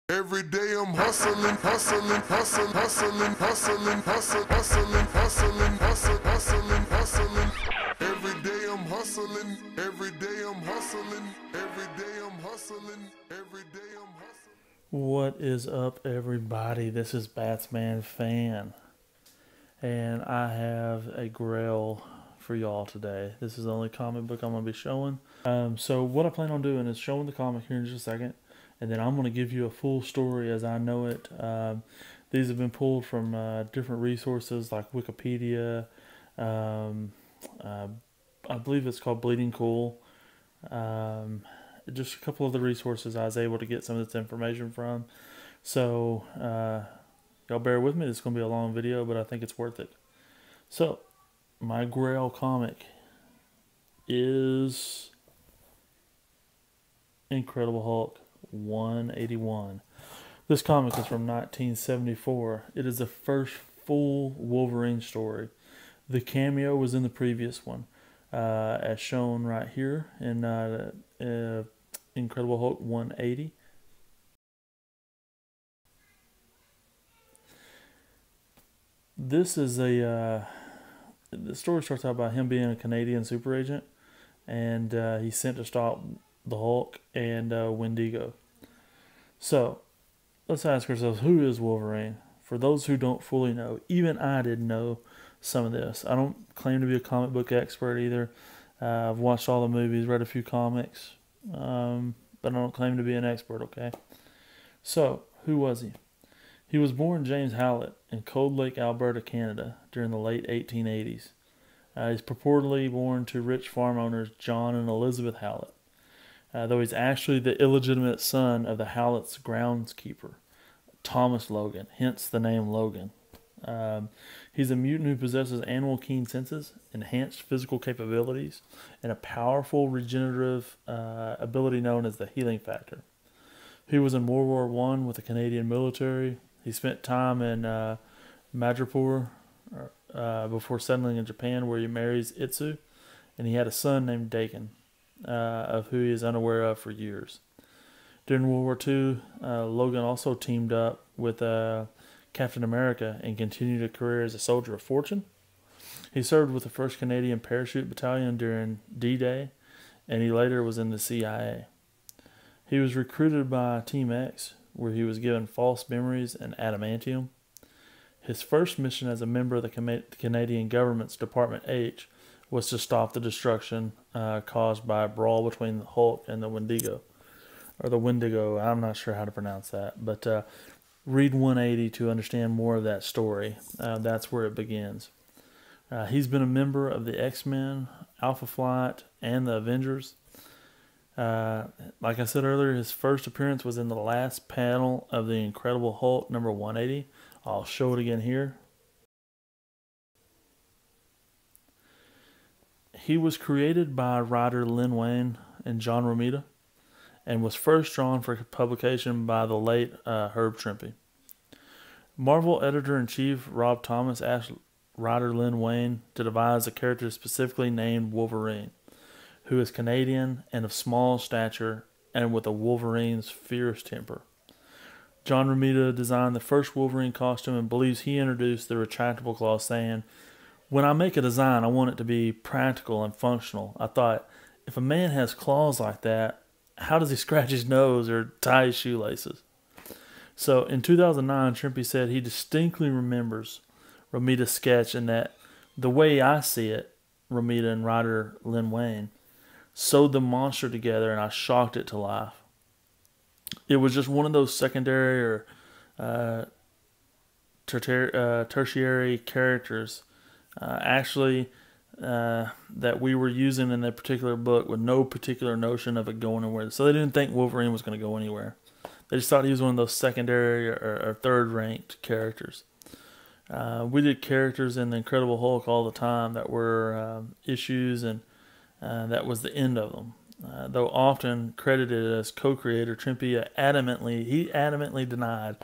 Every day I'm hustling, hustling, hustling, hustling, hustling, hustling, hustling, hustling, hustling, hustling, hustling. Every day I'm hustling, every day I'm hustling, every day I'm hustling, every day I'm hustling. What is up, everybody? This is Batsman Fan, and I have a grail for y'all today. This is the only comic book I'm going to be showing. So what I plan on doing is showing the comic here in just a second, and then I'm going to give you a full story as I know it. These have been pulled from different resources like Wikipedia. Um, uh, I believe it's called Bleeding Cool. Just a couple of the resources I was able to get some of this information from. So, y'all bear with me. This is going to be a long video, but I think it's worth it. So, my grail comic is Incredible Hulk 181. This comic is from 1974. It is the first full Wolverine story. The cameo was in the previous one, as shown right here in Incredible Hulk 180. This is the story starts out by him being a Canadian super agent, and he's sent to stop the Hulk and Wendigo. So let's ask ourselves, who is Wolverine? For those who don't fully know, even I didn't know some of this. I don't claim to be a comic book expert either. I've watched all the movies, read a few comics, but I don't claim to be an expert, okay? So, who was he? He was born James Howlett in Cold Lake, Alberta, Canada during the late 1880s. He's purportedly born to rich farm owners John and Elizabeth Howlett, though he's actually the illegitimate son of the Howlett's groundskeeper, Thomas Logan, hence the name Logan. He's a mutant who possesses animal keen senses, enhanced physical capabilities, and a powerful regenerative ability known as the healing factor. He was in World War I with the Canadian military. He spent time in Madripoor before settling in Japan, where he marries Itsu, and he had a son named Dakin, of who he is unaware of for years. During World War II, Logan also teamed up with Captain America and continued a career as a soldier of fortune. He served with the 1st Canadian Parachute Battalion during D-Day, and he later was in the CIA. He was recruited by Team X, where he was given false memories and adamantium. His first mission as a member of the Canadian government's Department H was to stop the destruction caused by a brawl between the Hulk and the Wendigo. Or the Wendigo, I'm not sure how to pronounce that. But read 180 to understand more of that story. That's where it begins. He's been a member of the X-Men, Alpha Flight, and the Avengers. Like I said earlier, his first appearance was in the last panel of the Incredible Hulk number 180. I'll show it again here. He was created by writer Len Wein and John Romita, and was first drawn for publication by the late Herb Trimpe. Marvel editor-in-chief Rob Thomas asked writer Len Wein to devise a character specifically named Wolverine, who is Canadian and of small stature and with a Wolverine's fierce temper. John Romita designed the first Wolverine costume and believes he introduced the retractable claw, saying, "When I make a design, I want it to be practical and functional. I thought, if a man has claws like that, how does he scratch his nose or tie his shoelaces?" So in 2009, Trimpe said he distinctly remembers Romita's sketch, and that the way I see it, Romita and writer Len Wein sewed the monster together, and I shocked it to life. It was just one of those secondary or tertiary characters, that we were using in that particular book with no particular notion of it going anywhere. So they didn't think Wolverine was going to go anywhere. They just thought he was one of those secondary or third-ranked characters. We did characters in the Incredible Hulk all the time that were issues, and that was the end of them. Though often credited as co-creator, Trimpe adamantly denied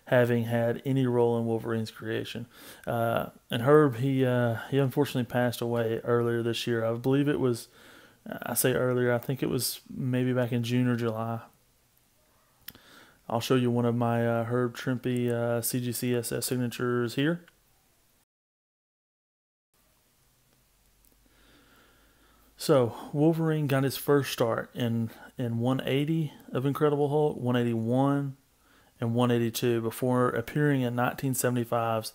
having had any role in Wolverine's creation. And Herb, he unfortunately passed away earlier this year. I believe it was, I say earlier, I think it was maybe back in June or July. I'll show you one of my Herb Trimpe CGCSS signatures here. So Wolverine got his first start in 180 of Incredible Hulk, 181, and 182 before appearing in 1975's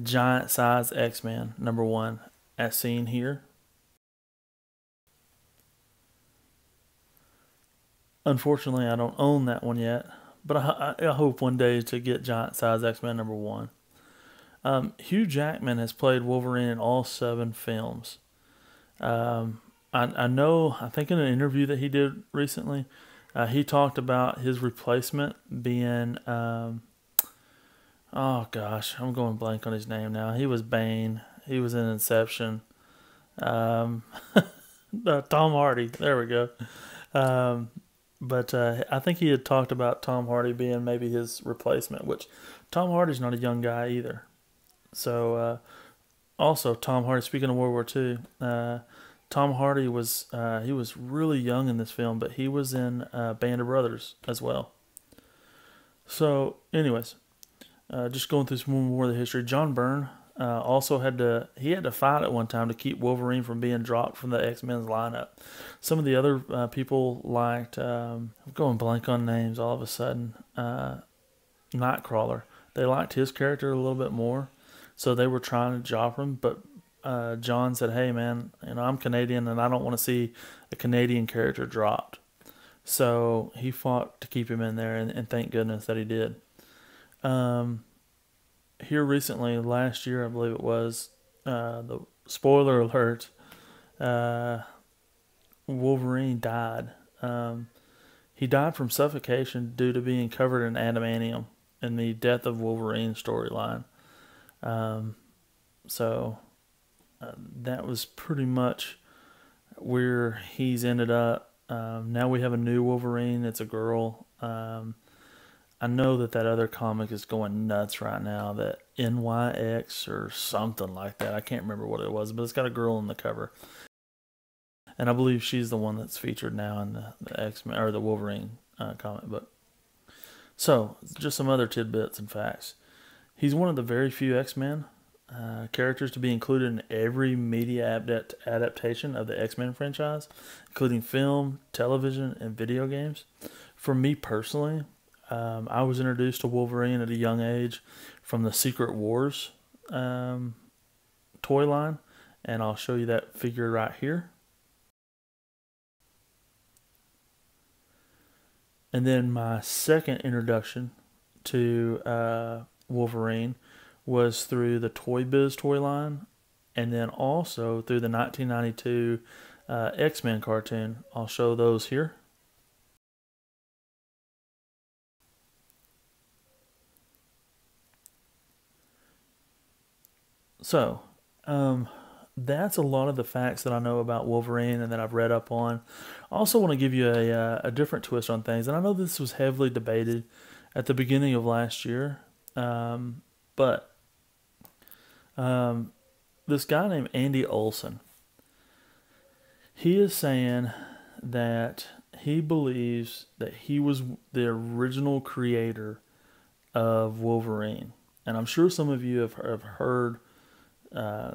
Giant Size X-Men #1, as seen here. Unfortunately, I don't own that one yet, but I hope one day to get Giant Size X-Men #1. Hugh Jackman has played Wolverine in all 7 films. I know, I think in an interview that he did recently, he talked about his replacement being, oh gosh, I'm going blank on his name now. He was Bane. He was in Inception. Tom Hardy. There we go. But I think he had talked about Tom Hardy being maybe his replacement, which Tom Hardy's not a young guy either. So, also Tom Hardy, speaking of World War II, Tom Hardy was he was really young in this film, but he was in Band of Brothers as well. So, anyways, just going through some more of the history. John Byrne also had to fight at one time to keep Wolverine from being dropped from the X-Men's lineup. Some of the other people liked, I'm going blank on names all of a sudden, Nightcrawler. They liked his character a little bit more, so they were trying to drop him, but John said, hey man, I'm Canadian and I don't want to see a Canadian character dropped. So he fought to keep him in there, and thank goodness that he did. Here recently, last year I believe it was, the spoiler alert, Wolverine died. He died from suffocation due to being covered in adamantium in the Death of Wolverine storyline. So that was pretty much where he's ended up. Now we have a new Wolverine. It's a girl. I know that other comic is going nuts right now, that NYX or something like that. I can't remember what it was, but it's got a girl on the cover. And I believe she's the one that's featured now in the X-Men or the Wolverine comic book. So, just some other tidbits and facts. He's one of the very few X-Men characters to be included in every media adaptation of the X-Men franchise, including film, television, and video games. For me personally, I was introduced to Wolverine at a young age from the Secret Wars toy line, and I'll show you that figure right here. And then my second introduction to Wolverine was through the Toy Biz toy line, and then also through the 1992 X-Men cartoon. I'll show those here. So, that's a lot of the facts that I know about Wolverine and that I've read up on. I also want to give you a different twist on things, and I know this was heavily debated at the beginning of last year, but this guy named Andy Olson, he is saying that he believes that he was the original creator of Wolverine. And I'm sure some of you have heard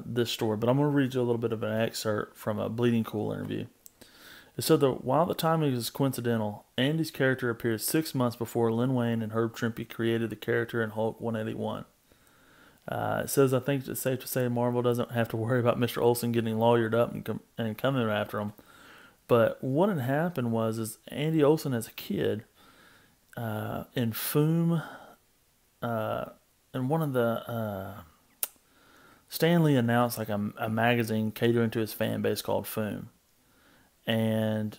this story, but I'm going to read you a little bit of an excerpt from a Bleeding Cool interview. It said that while the timing is coincidental, Andy's character appeared 6 months before Len Wein and Herb Trimpe created the character in Hulk 181. It says, I think it's safe to say Marvel doesn't have to worry about Mr. Olsen getting lawyered up and coming after him. But what had happened was Andy Olsen as a kid in Foom, in one of the Stan Lee announced like a magazine catering to his fan base called Foom, and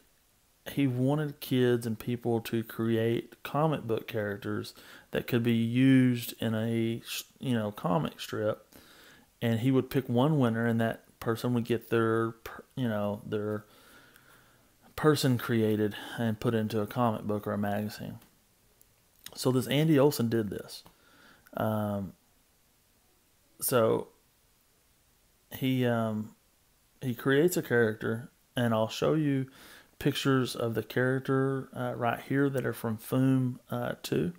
he wanted kids and people to create comic book characters that could be used in a comic strip, and he would pick one winner, and that person would get their person created and put into a comic book or a magazine. So this Andy Olsen did this. So he creates a character, and I'll show you pictures of the character right here that are from Foom 2.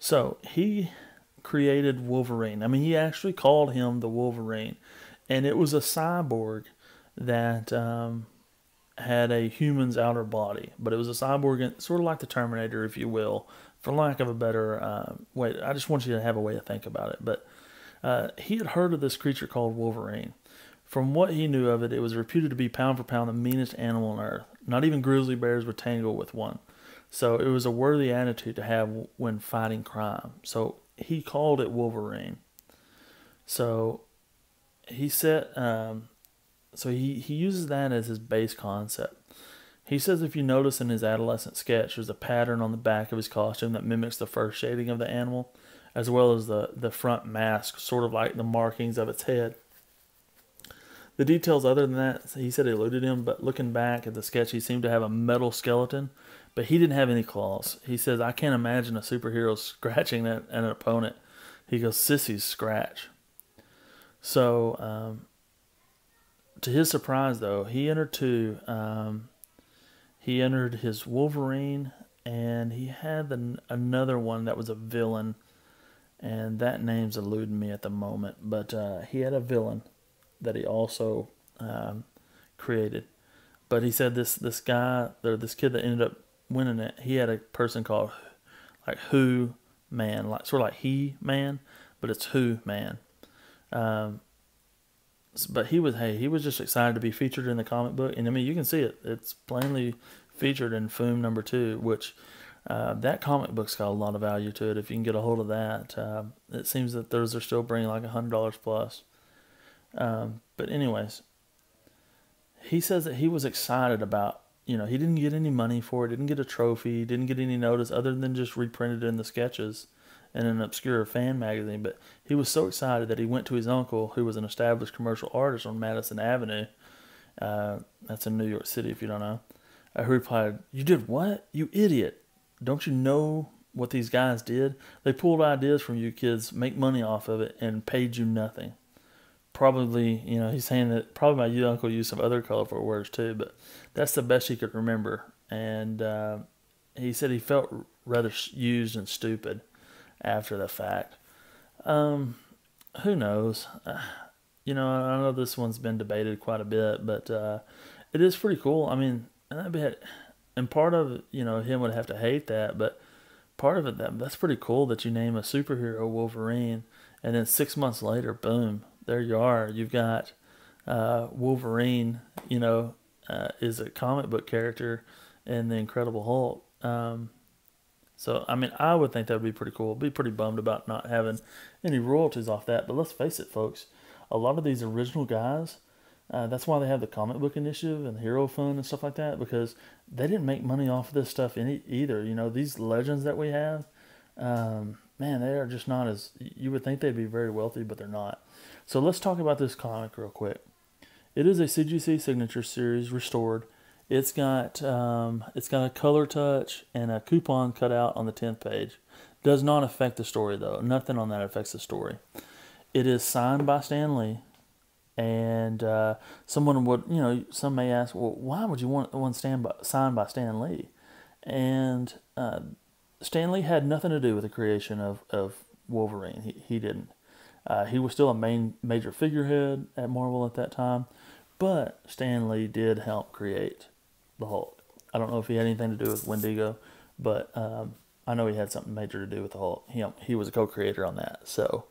So he created Wolverine. I mean, he actually called him the Wolverine, and it was a cyborg that had a human's outer body, but it was a cyborg, sort of like the Terminator, if you will, for lack of a better way. I just want you to have a way to think about it. But he had heard of this creature called Wolverine. From what he knew of it, it was reputed to be pound for pound the meanest animal on earth. Not even grizzly bears would tangle with one. So it was a worthy attitude to have when fighting crime. So he called it Wolverine. So he said, so he uses that as his base concept. He says if you notice in his adolescent sketch, there's a pattern on the back of his costume that mimics the first shading of the animal, as well as the front mask, sort of like the markings of its head. The details other than that, he said eluded him, but looking back at the sketch, he seemed to have a metal skeleton, but he didn't have any claws. He says, I can't imagine a superhero scratching at an opponent. He goes, sissies scratch. So, to his surprise, though, he entered he entered his Wolverine, and he had another one that was a villain, and that name's eluding me at the moment. But he had a villain that he also created. But he said this guy, or this kid that ended up winning it, he had a person called like Who Man, like sort of like He Man, but it's Who Man. But he was just excited to be featured in the comic book, and I mean you can see it. It's plainly featured in Foom number 2, which that comic book's got a lot of value to it. If you can get a hold of that, it seems that those are still bringing like $100 plus. But anyways, he says that he was excited about, he didn't get any money for it, didn't get a trophy, didn't get any notice other than just reprinted in the sketches in an obscure fan magazine. But he was so excited that he went to his uncle, who was an established commercial artist on Madison Avenue. That's in New York City, if you don't know. Who replied, "You did what? You idiot. Don't you know what these guys did? They pulled ideas from you kids, make money off of it, and paid you nothing." Probably, he's saying that probably my uncle used some other colorful words too, but that's the best he could remember. And he said he felt rather used and stupid after the fact. Who knows? I know this one's been debated quite a bit, but it is pretty cool. I mean, and part of it, him would have to hate that, but part of it, that's pretty cool that you name a superhero Wolverine, and then 6 months later, boom, there you are. You've got Wolverine, is a comic book character in the Incredible Hulk. So, I mean, I would think that would be pretty cool. I'd be pretty bummed about not having any royalties off that. But let's face it, folks, a lot of these original guys, that's why they have the comic book initiative and the Hero Fund and stuff like that, because they didn't make money off of this stuff either. These legends that we have, man, they are just not as, you would think they'd be very wealthy, but they're not. So let's talk about this comic real quick. It is a CGC Signature Series restored. It's got a color touch and a coupon cut out on the 10th page. Does not affect the story though. Nothing on that affects the story. It is signed by Stan Lee, and someone would, some may ask, well, why would you want one signed by Stan Lee? And Stan Lee had nothing to do with the creation of Wolverine. He didn't. He was still a major figurehead at Marvel at that time, but Stan Lee did help create the Hulk. I don't know if he had anything to do with Wendigo, but I know he had something major to do with the Hulk. He was a co-creator on that. So,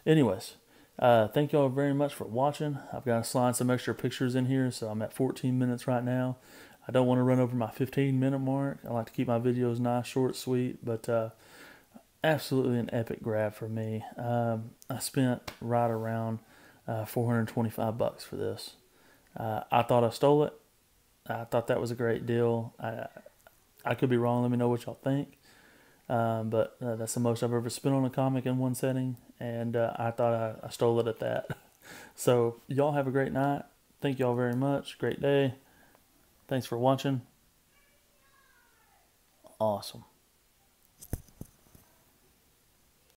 anyways, thank you all very much for watching. I've got to slide some extra pictures in here, so I'm at 14 minutes right now. I don't want to run over my 15-minute mark. I like to keep my videos nice, short, sweet, but absolutely an epic grab for me. I spent right around $425 for this. I thought I stole it. I thought that was a great deal. I could be wrong. Let me know what y'all think. But that's the most I've ever spent on a comic in one setting, and I thought I stole it at that. So y'all have a great night. Thank y'all very much. Great day. Thanks for watching. awesome.